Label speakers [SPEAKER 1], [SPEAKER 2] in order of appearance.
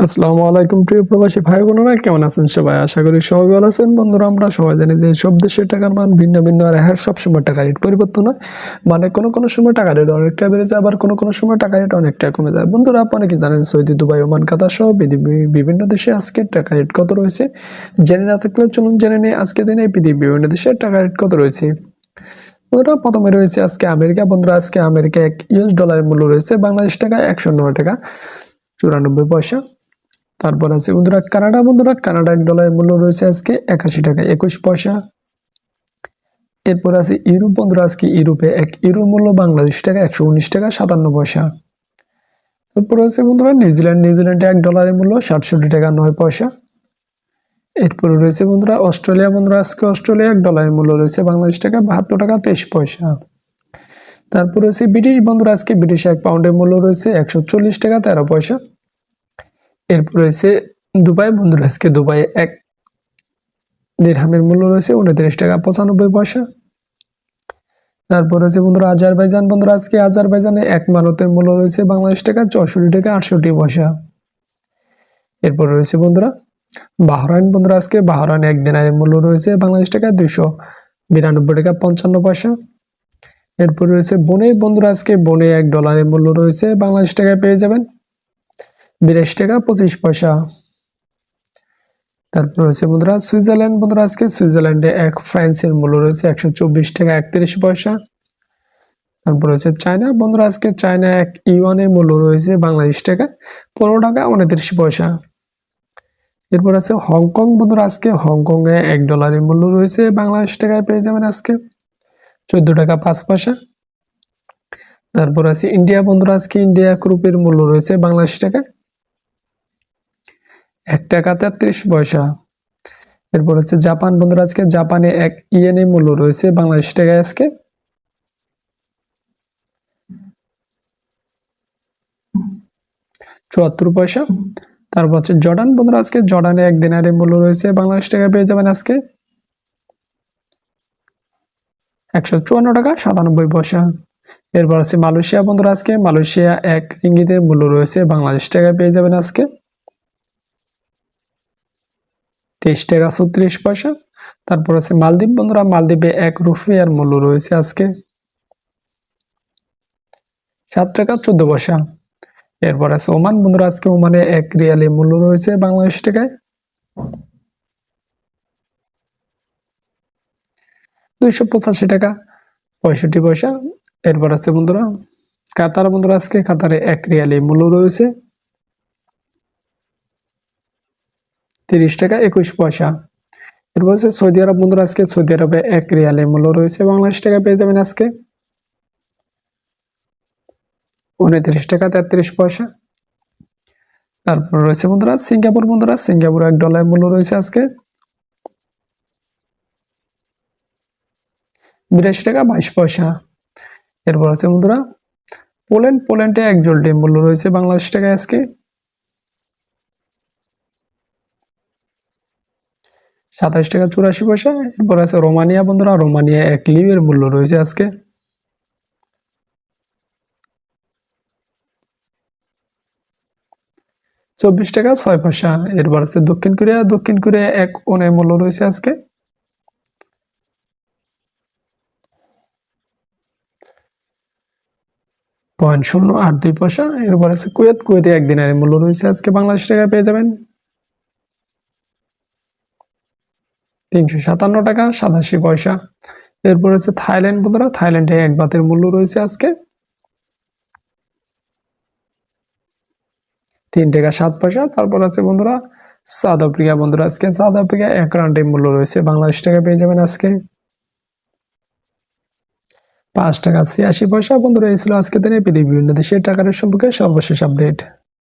[SPEAKER 1] আসসালামু আলাইকুম প্রিয় প্রবাসী ভাই বোনেরা, কেমন আছেন সবাই? আশা করি সবাই ভালো আছেন। বন্ধুরা, আমরা সবাই জানি যে সব দেশের টাকার মান ভিন্ন ভিন্ন, আর হ্যাঁ, সবসময় টাকা রেট পরিবর্তন হয়। মানে কোনো সময় টাকা রেট অনেকটা বেড়ে যায়, আবার কোনো সময় টাকা রেট অনেকটা কমে যায়। বন্ধুরা, আপনারা কি জানেন সৌদি, দুবাই, ওমান, কাতার সহ বিভিন্ন দেশে আজকে টাকা রেট কত রয়েছে? জেনে না থাকলে চলুন জেনে নিই আজকে দিনে পৃথিবীর বিভিন্ন দেশের টাকা রেট কত রয়েছে। বন্ধুরা, প্রথমে রয়েছে আজকে আমেরিকা। বন্ধুরা, আজকে আমেরিকা এক ইউএস ডলারের মূল্য রয়েছে বাংলাদেশ টাকা 109 টাকা 94 পয়সা। তারপর আছে বন্ধুরা কানাডা। বন্ধুরা, কানাডা এক ডলারের মূল্য রয়েছে আজকে 81 টাকা 21 পয়সা। এরপর আছে ইউরোপ। বন্ধুরা, আজকে ইউরোপে এক ইউরোর মূল্য বাংলাদেশ টাকা 119 টাকা 57 পয়সা। তারপর আছে বন্ধুরা নিউজিল্যান্ড। নিউজিল্যান্ডে এক ডলারের মূল্য 67 টাকা 9 পয়সা। এরপরে রয়েছে বন্ধুরা অস্ট্রেলিয়া। বন্ধুরা, আজকে অস্ট্রেলিয়া এক ডলারের মূল্য রয়েছে বাংলাদেশ টাকা 72 টাকা 23 পয়সা। তারপর রয়েছে ব্রিটিশ। বন্ধুরা, আজকে ব্রিটিশ এক পাউন্ডের মূল্য রয়েছে 140 টাকা 13 পয়সা। এরপর রয়েছে দুবাই। বন্ধুরা, আজকে দুবাই এক দিরহামের মূল্য রয়েছে 29 টাকা 95 পয়সা। তারপর রয়েছে বন্ধুরা আজারবাইজান। বন্ধুরা, আজকে আজারবাইজানে এক মানতের মূল্য রয়েছে বাংলাদেশ টাকা 64 টাকা 68 পয়সা। এরপর রয়েছে বন্ধুরা বাহরাইন। বন্ধুরা, আজকে বাহরাইন এক দিনারের মূল্য রয়েছে বাংলাদেশ টাকা 292 টাকা 55 পয়সা। এরপর রয়েছে বনে। বন্ধুরা, আজকে বনে এক ডলারের মূল্য রয়েছে বাংলাদেশ টাকায় পেয়ে যাবেন 82 টাকা 25 পয়সা। তারপর রয়েছে বন্ধুরা সুইজারল্যান্ড। বন্ধুরা, আজকে সুইজারল্যান্ডে এক ফ্রান্সের মূল্য রয়েছে 124 টাকা 31 পয়সা। তারপর রয়েছে চায়না। বন্ধুরা, আজকে চায়না এক ইউয়ানের মূল্য রয়েছে বাংলাদেশ টাকা 15 টাকা 29 পয়সা। এরপর আছে হংকং। বন্ধুরা, আজকে হংকং এ এক ডলারের মূল্য রয়েছে বাংলাদেশ টাকায় পেয়ে যাবেন আজকে 14 টাকা 5 পয়সা। তারপর আছে ইন্ডিয়া। বন্ধুরা, আজকে ইন্ডিয়া এক রুপির মূল্য রয়েছে বাংলাদেশ টাকায় 1 টাকা 33 পয়সা। এরপর হচ্ছে জাপান। বন্ধুরা, আজকে জাপানে এক ইয়েনের মূল্য রয়েছে বাংলাদেশ টাকায় আজকে 74 পয়সা। তারপর হচ্ছে জর্ডান। বন্ধুরা, আজকে জর্ডানে এক দিনারের মূল্য রয়েছে বাংলাদেশ টাকায় পেয়ে যাবেন আজকে 154 টাকা 97 পয়সা। এরপর আছে মালয়েশিয়া। বন্ধুরা, আজকে মালয়েশিয়া এক রিঙ্গিতের মূল্য রয়েছে বাংলাদেশ টাকায় পেয়ে যাবেন আজকে 23 টাকা 36 পয়সা। তারপর আছে মালদ্বীপ। বন্ধুরা, মালদ্বীপে এক রুপিয়ার মূল্য রয়েছে আজকে 7 টাকা 14 পয়সা। এরপর আছে ওমান। বন্ধুরা, আজকে ওমানে এক রিয়ালের মূল্য রয়েছে বাংলাদেশ টাকায় 285 টাকা 65 পয়সা। এরপর আছে বন্ধুরা কাতার। বন্ধুরা, আজকে কাতারে এক রিয়ালের মূল্য রয়েছে 30 টাকা 21 পয়সা। এরপর আছে সৌদি আরব। বন্ধুরা, আজকে সৌদি আরবে এক রিয়ালের মূল্য রয়েছে বাংলাদেশ টাকা পেয়ে যাবেন আজকে 29 টাকা 33 পয়সা। তারপর রয়েছে বন্ধুরা সিঙ্গাপুর। বন্ধুরা, সিঙ্গাপুর এক ডলারের মূল্য রয়েছে আজকে 82 টাকা 22 পয়সা। এরপর আছে বন্ধুরা পোল্যান্ড। পোল্যান্ডে এক জোল্ডের মূল্য রয়েছে বাংলাদেশ টাকায় আজকে 27 টাকা 84 পয়সা। এরপর আছে রোমানিয়া। বন্ধুরা, রোমানিয়া এক লিউয়ের মূল্য রয়েছে আজকে 24 টাকা 6 পয়সা। এরপর আছে দক্ষিণ কোরিয়া। দক্ষিণ কোরিয়া এক ওনের মূল্য রয়েছে আজকে 0.082 পয়সা। এরপর আছে কুয়েত। কুয়েতে এক দিনারের মূল্য রয়েছে আজকে বাংলাদেশ টাকায় পেয়ে যাবেন 357 টাকা 87 পয়সা। এরপর আছে থাইল্যান্ড। বন্ধুরা, থাইল্যান্ডে এক বাতের মূল্য রয়েছে আজকে 3 টাকা 7 পয়সা। তারপর আছে বন্ধুরা সাউথ আফ্রিকা। বন্ধুরা, আজকে সাউথ আফ্রিকা এক রান্ডের মূল্য রয়েছে বাংলাদেশ টাকায় পেয়ে যাবেন আজকে 5 টাকা 86 পয়সা। বন্ধুরা, এই ছিল আজকের দিনে পৃথিবীর বিভিন্ন দেশের টাকার সম্পর্কে সর্বশেষ আপডেট।